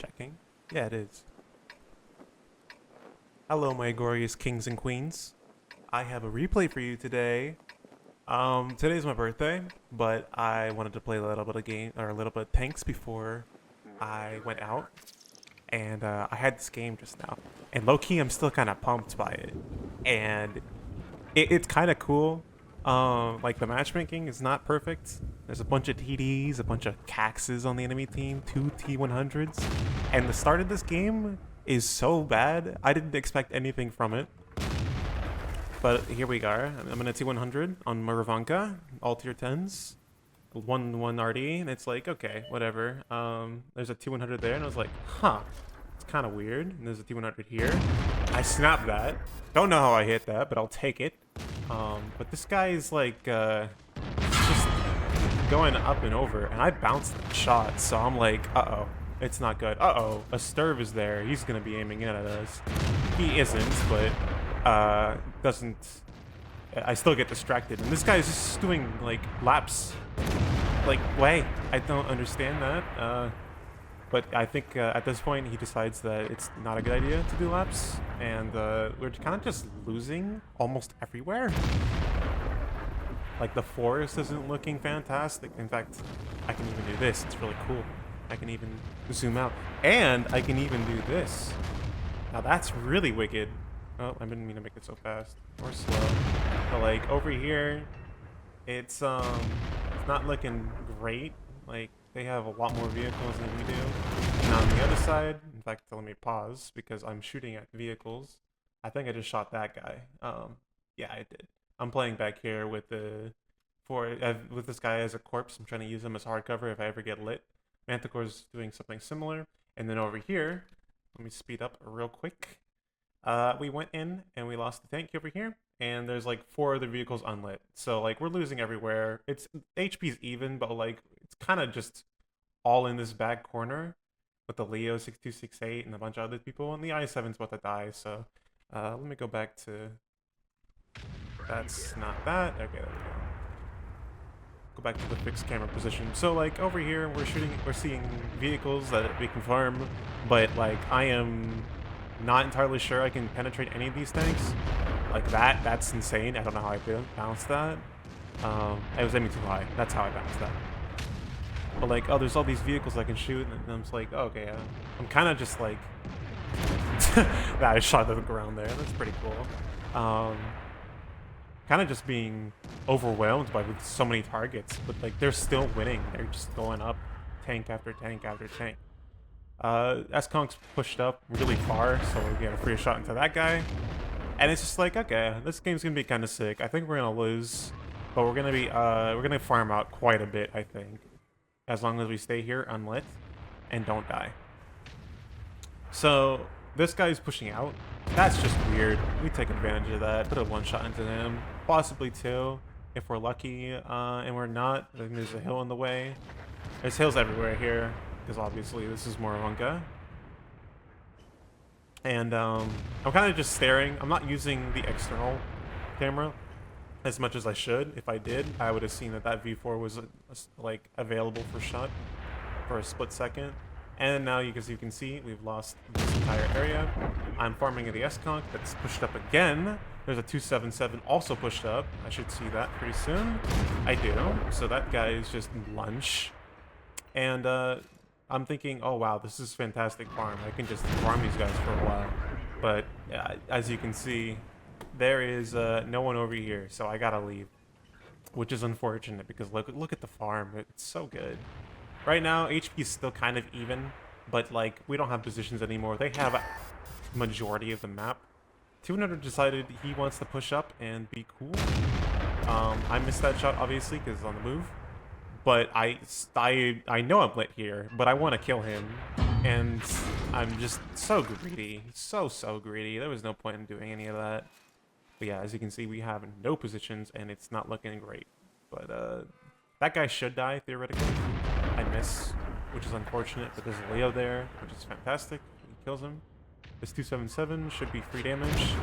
Checking. Yeah, it is. Hello, my glorious kings and queens. I have a replay for you today. Today's my birthday, but I wanted to play a little bit of game or a little bit of tanks before I went out, and I had this game just now. And low key, I'm still kind of pumped by it, and it's kind of cool. Like the matchmaking is not perfect. There's a bunch of TDs, a bunch of Caxes on the enemy team, 2 T-100s, and the start of this game is so bad. I didn't expect anything from it. But here we are. I'm in a T-100 on Muravanka, all tier 10s. 1 RD, and it's like, okay, whatever. There's a T-100 there, and I was like, huh, it's kind of weird. And there's a T-100 here. I snapped that. Don't know how I hit that, but I'll take it. But this guy is like, just going up and over, and I bounced that shot, so I'm like, uh-oh, it's not good. Uh-oh, a Sturv is there. He's gonna be aiming in at us. He isn't, but doesn't. I still get distracted, and this guy is just doing like laps. Like, wait, I don't understand that. But I think at this point he decides that it's not a good idea to do laps, and we're kind of just losing almost everywhere. Like the forest isn't looking fantastic. In fact, I can even do this. It's really cool. I can even zoom out, and I can even do this. Now that's really wicked. Oh, I didn't mean to make it so fast or slow. But like over here, it's not looking great. Like they have a lot more vehicles than we do. And on the other side, in fact, let me pause because I'm shooting at vehicles. I think I just shot that guy. Yeah, I did. I'm playing back here with with this guy as a corpse. I'm trying to use him as hardcover if I ever get lit. Manticore's doing something similar. And then over here, let me speed up real quick. We went in and we lost the tank over here, and there's like 4 other vehicles unlit. So like we're losing everywhere. It's HP's even, but like it's kind of just all in this back corner with the Leo 6268 and a bunch of other people, and the i7's about to die. So let me go back to. That's not that. Okay, there we go. Go back to the fixed camera position. So like over here, we're seeing vehicles that we can farm, but like I am not entirely sure I can penetrate any of these tanks. Like that's insane. I don't know how I bounced that. I was aiming too high. That's how I bounced that. But like, oh, there's all these vehicles I can shoot, and I'm just like, oh, okay, I'm kind of just like, that I shot at the ground there. That's pretty cool. Kind of just being overwhelmed by so many targets, but like they're still winning. They're just going up, tank after tank after tank. S-Conk's pushed up really far, so we get a free shot into that guy. And it's just like, okay, this game's gonna be kind of sick. I think we're gonna lose, but we're gonna farm out quite a bit, I think, as long as we stay here unlit and don't die. So this guy's pushing out. That's just weird. We take advantage of that. Put a 1-shot into him, possibly 2 if we're lucky. And we're not. I think there's a hill in the way. There's hills everywhere here, because obviously this is Muravanka. And I'm kind of just staring. I'm not using the external camera as much as I should. If I did, I would have seen that that V4 was like available for shot for a split second. And now, as you can see, we've lost this entire area. I'm farming at the S-Conk that's pushed up again. There's a 277 also pushed up. I should see that pretty soon. I do. So that guy is just lunch. And I'm thinking, oh wow, this is fantastic farm. I can just farm these guys for a while. But as you can see, there is no one over here, so I gotta leave. Which is unfortunate because look at the farm. It's so good. Right now, HP is still kind of even, but like we don't have positions anymore. They have a majority of the map. T-100 decided he wants to push up and be cool. I missed that shot obviously because it's on the move, but I know I'm lit here, but I want to kill him, and I'm just so greedy, so greedy. There was no point in doing any of that. But yeah, as you can see, we have no positions, and it's not looking great. But that guy should die theoretically. I miss, which is unfortunate, but there's a Leo there, which is fantastic. He kills him. This 277 should be free damage,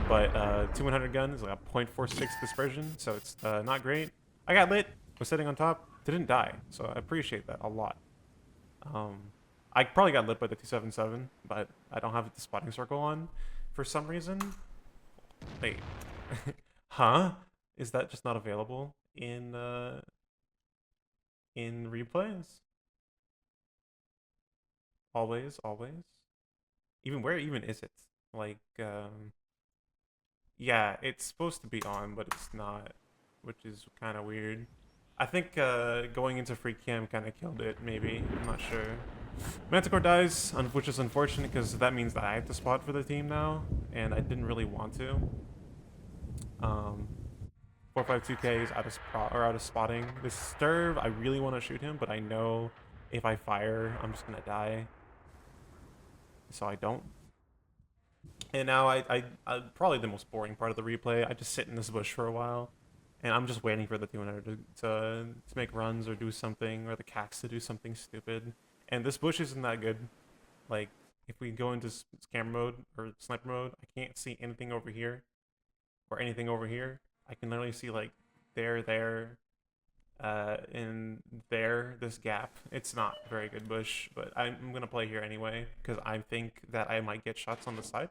but 200 gun is like a 0.46 dispersion, so it's not great. I got lit, was sitting on top, didn't die, so I appreciate that a lot. I probably got lit by the 277, but I don't have the spotting circle on for some reason. Wait. Huh? Is that just not available in replays? Always, always. Even where even is it? Like yeah, it's supposed to be on, but it's not, which is kind of weird. I think going into free cam kind of killed it, maybe. I'm not sure. Manticore dies, which is unfortunate because that means that I have to spot for the team now, and I didn't really want to. 452K is out of spotting. This Sturv, I really want to shoot him, but I know if I fire, I'm just gonna die. So I don't. And now I probably the most boring part of the replay. I just sit in this bush for a while, and I'm just waiting for the T-100 to make runs or do something, or the Cax to do something stupid. And this bush isn't that good. Like, if we go into camera mode or sniper mode, I can't see anything over here or anything over here. I can literally see like there, in there, this gap. It's not a very good bush, but I'm gonna play here anyway because I think that I might get shots on the side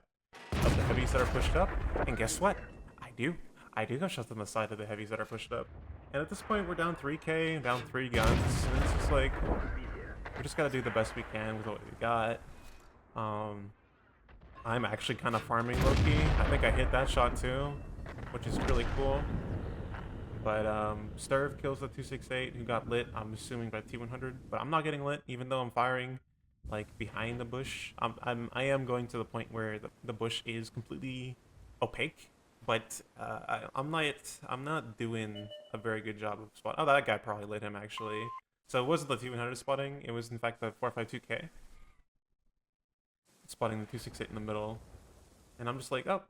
of the heavies that are pushed up. And guess what? I do. I do have shots on the side of the heavies that are pushed up. And at this point, we're down 3K, down 3 guns, and it's just like we just gotta do the best we can with what we got. I'm actually kind of farming low-key. I think I hit that shot too, which is really cool. But Sturv kills the 268 who got lit, I'm assuming by T-100. But I'm not getting lit, even though I'm firing like behind the bush. I am going to the point where the bush is completely opaque. But I'm not doing a very good job of spot. Oh, that guy probably lit him actually. So it wasn't the T-100 spotting. It was in fact the 452K spotting the 268 in the middle. And I'm just like, oh,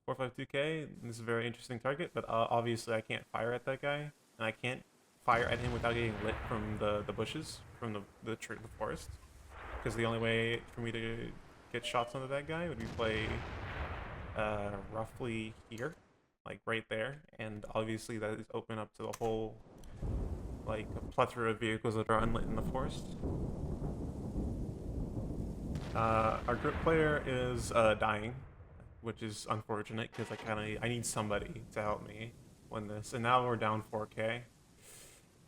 452K, this is a very interesting target, but obviously I can't fire at that guy, and I can't fire at him without getting lit from the bushes, from the forest, because the only way for me to get shots onto that guy would be play roughly here, like right there, and obviously that is open up to the whole, like, a plethora of vehicles that are unlit in the forest. Our group player is dying, which is unfortunate because I need somebody to help me win this. And now we're down 4K.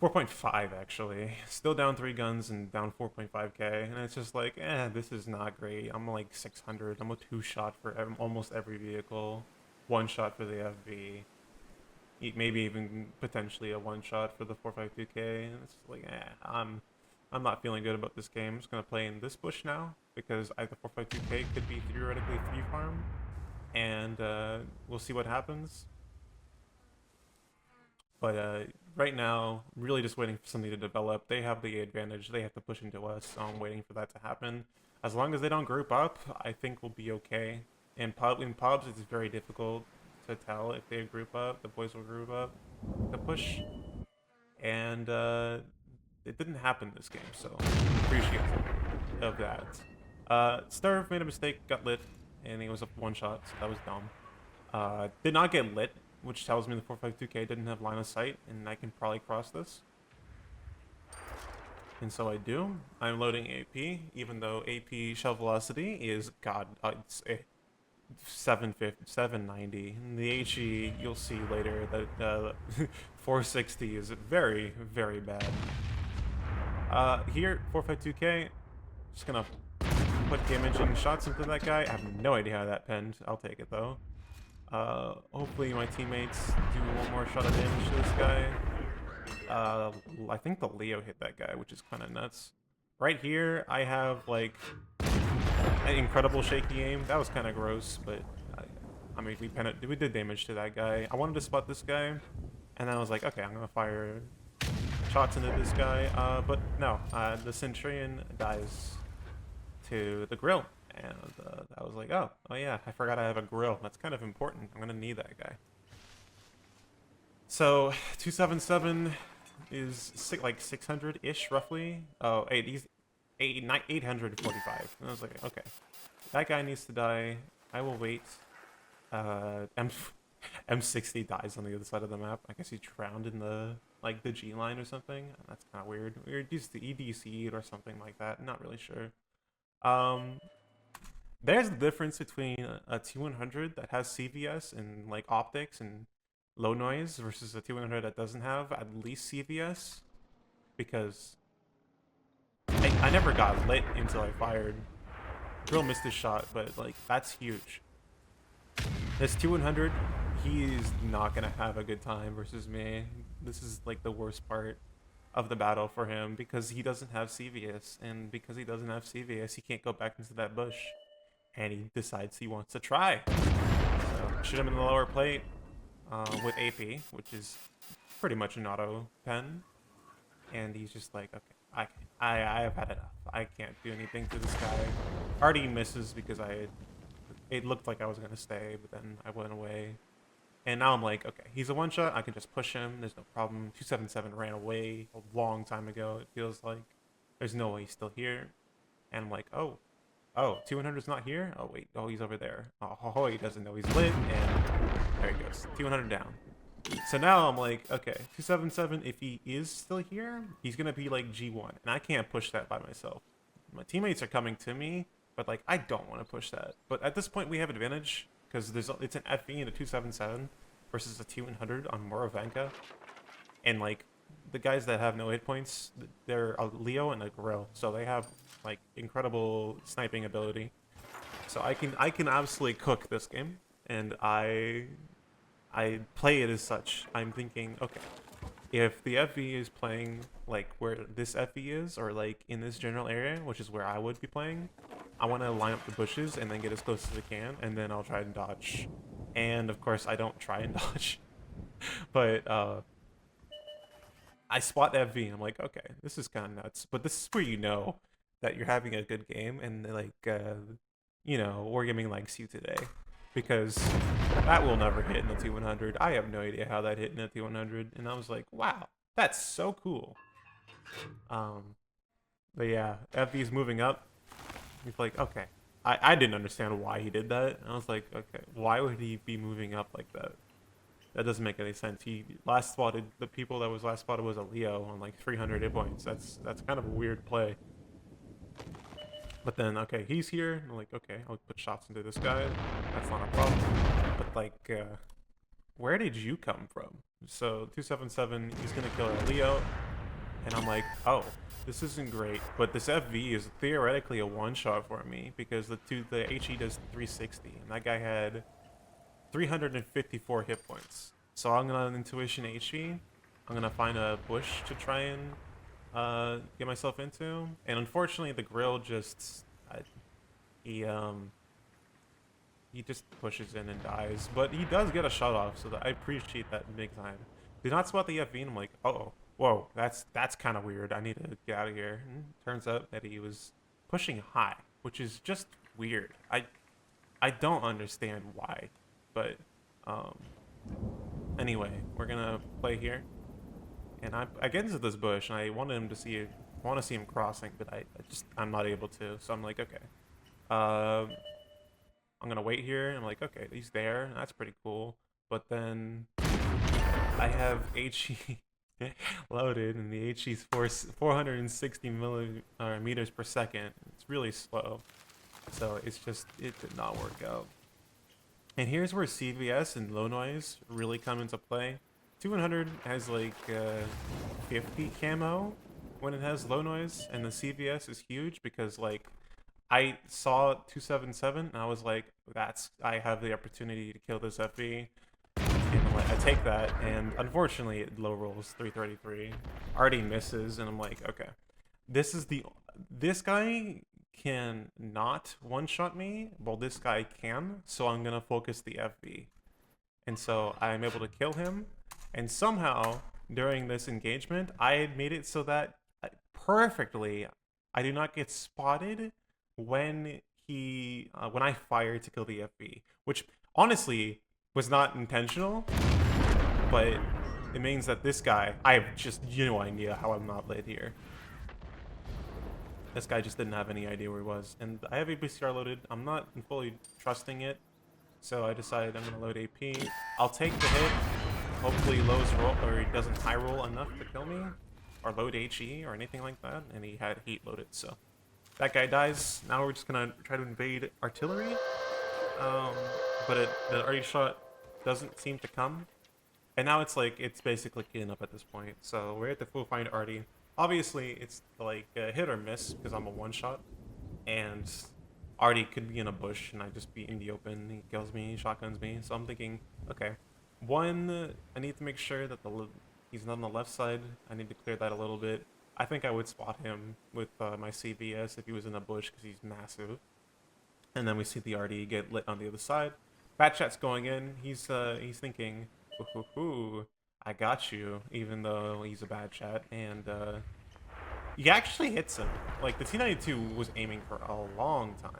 4.5 actually. Still down 3 guns and down 4.5K. And it's just like, this is not great. I'm like 600. I'm a 2-shot for almost every vehicle. 1 shot for the FV. Maybe even potentially a 1-shot for the 4.52K. And it's like, I'm not feeling good about this game. I'm just gonna play in this bush now because the 4.52K could be theoretically 3 farm. And we'll see what happens. But right now, really just waiting for something to develop. They have the advantage. They have to push into us, so I'm waiting for that to happen. As long as they don't group up, I think we'll be okay. In pubs, it's very difficult to tell if they group up. The boys will group up to push. And it didn't happen this game, so appreciate of that. Sturv made a mistake, got lit, and he was a 1-shot, so that was dumb. Did not get lit, which tells me the 4.52K didn't have line of sight, and I can probably cross this. And so I do. I'm loading AP, even though AP shell velocity is, it's 750, 790. And the HE, you'll see later that 460 is very, very bad. Here, 4.52K, just gonna put damaging shots into that guy. I have no idea how that penned. I'll take it though. Hopefully my teammates do one more shot of damage to this guy. I think the Leo hit that guy, which is kind of nuts. Right here, I have like an incredible shaky aim. That was kind of gross, but I mean, we did damage to that guy. I wanted to spot this guy, and then I was like, okay, I'm gonna fire shots into this guy. But no, the Centurion dies to the grill. And I was like, oh yeah, I forgot I have a grill. That's kind of important. I'm gonna need that guy. So 277 is like 600-ish roughly. Oh, he's 845. And I was like, okay, that guy needs to die. I will wait. M60 dies on the other side of the map. I guess he drowned in the the G line or something. That's kind of weird. We're used to EDC'd or something like that. Not really sure. Um, there's the difference between a T-100 that has CVS and like optics and low noise versus a T-100 that doesn't have at least CVS, because I never got lit until I fired. Drill missed his shot, but like that's huge. This T-100, he's not gonna have a good time versus me. This is like the worst part of the battle for him because he doesn't have CVS, and because he doesn't have CVS, he can't go back into that bush, and he decides he wants to try. So shoot him in the lower plate with AP, which is pretty much an auto pen, and he's just like, okay, I have had enough. I can't do anything to this guy. Already misses because it looked like I was gonna stay, but then I went away. And now I'm like, okay, he's a one shot. I can just push him. There's no problem. 277 ran away a long time ago. It feels like there's no way he's still here. And I'm like, oh, 200's not here. Oh wait, oh he's over there. Oh, he doesn't know he's lit. And there he goes. 200 down. So now I'm like, okay, 277. If he is still here, he's gonna be like G1, and I can't push that by myself. My teammates are coming to me, but like I don't want to push that. But at this point, we have advantage because it's an FE and a 277 versus a T-100 on Moravanka, and like the guys that have no hit points, they're a Leo and a Grill, so they have like incredible sniping ability. So I can absolutely cook this game, and I play it as such. I'm thinking, okay, if the FE is playing like where this FE is, or like in this general area, which is where I would be playing, I want to line up the bushes and then get as close as I can, and then I'll try and dodge. And of course, I don't try and dodge, but I spot the FV and I'm like, okay, this is kind of nuts. But this is where you know that you're having a good game, and like, Wargaming likes you today, because that will never hit in the T-100. I have no idea how that hit in the T-100, and I was like, wow, that's so cool. But yeah, FV's moving up. He's like, okay. I didn't understand why he did that. And I was like, okay, why would he be moving up like that? That doesn't make any sense. He last spotted, the people that was last spotted was a Leo on like 300 hit points. That's kind of a weird play. But then, okay, he's here. And I'm like, okay, I'll put shots into this guy. That's not a problem. But like, where did you come from? So 277, he's gonna kill our Leo. And I'm like, oh, this isn't great, but this FV is theoretically a one-shot for me because the HE does 360, and that guy had 354 hit points. So I'm gonna intuition HE. I'm gonna find a bush to try and get myself into, and unfortunately the grill just he just pushes in and dies, but he does get a shot off, so that I appreciate that big time. Did not spot the FV, and I'm like, uh-oh. Whoa, that's kind of weird. I need to get out of here. And turns out that he was pushing high, which is just weird. I don't understand why, but anyway, we're gonna play here, and I get into this bush, and I wanted him to see it. I want to see him crossing, but I'm not able to. So I'm like, okay, I'm gonna wait here. I'm like, okay, he's there. And that's pretty cool. But then I have HE loaded, and the HE's 460 meters per second. It's really slow, so it did not work out. And here's where CVS and low noise really come into play. 200 has like 50 camo when it has low noise, and the CVS is huge because like I saw 277 and I was like, I have the opportunity to kill this FV. And I'm like, I take that, and unfortunately it low rolls 333, already misses, and I'm like, okay, this guy can not one-shot me, well this guy can, so I'm gonna focus the FV. And so I'm able to kill him, and somehow during this engagement I had made it so that perfectly I do not get spotted when I fire to kill the FV, which honestly was not intentional, but it means that this guy, I have just no idea how I'm not lit here. This guy just didn't have any idea where he was, and I have APCR loaded. I'm not fully trusting it, so I decided I'm gonna load AP. I'll take the hit. Hopefully lows roll, or he doesn't high roll enough to kill me, or load HE or anything like that, and he had heat loaded, so That guy dies. Now we're just gonna try to invade artillery. Um, the arty shot doesn't seem to come. And now it's like, it's basically queuing up at this point. So we're at the full find arty. Obviously, it's like a hit or miss because I'm a one shot. And arty could be in a bush and I just be in the open. He kills me, he shotguns me. So I'm thinking, okay, one, I need to make sure that he's not on the left side. I need to clear that a little bit. I think I would spot him with my CVS if he was in a bush because he's massive. And then we see the RD get lit on the other side. Fat Chat's going in. He's thinking, ooh, ooh, ooh, I got you, even though he's a bad chat. And he actually hits him. Like the T-92 was aiming for a long time.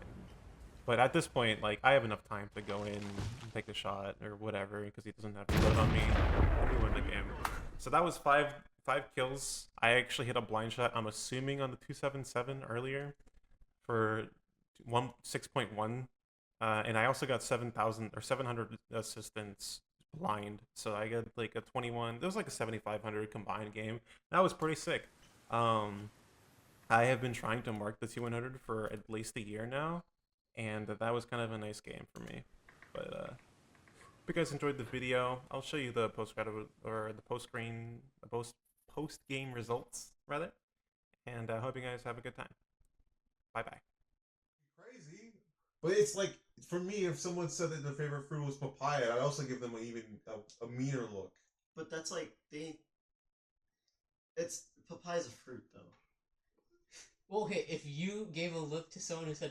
But at this point, like I have enough time to go in and take a shot or whatever because he doesn't have to load on me. And we win the game. So that was five kills. I actually hit a blind shot. I'm assuming on the 277 earlier for 6.1, and I also got 7,000 or 700 assistants blind. So I got like a 21. There was like a 7,500 combined game. That was pretty sick. Um, I have been trying to mark the T-100 for at least a year now, and that was kind of a nice game for me. But if you guys enjoyed the video, I'll show you the or the post game results rather, and I hope you guys have a good time. Bye bye. Crazy. But it's like for me, if someone said that their favorite fruit was papaya, I'd also give them a meaner look. But that's like it's papaya's a fruit though. Well, okay, if you gave a look to someone who said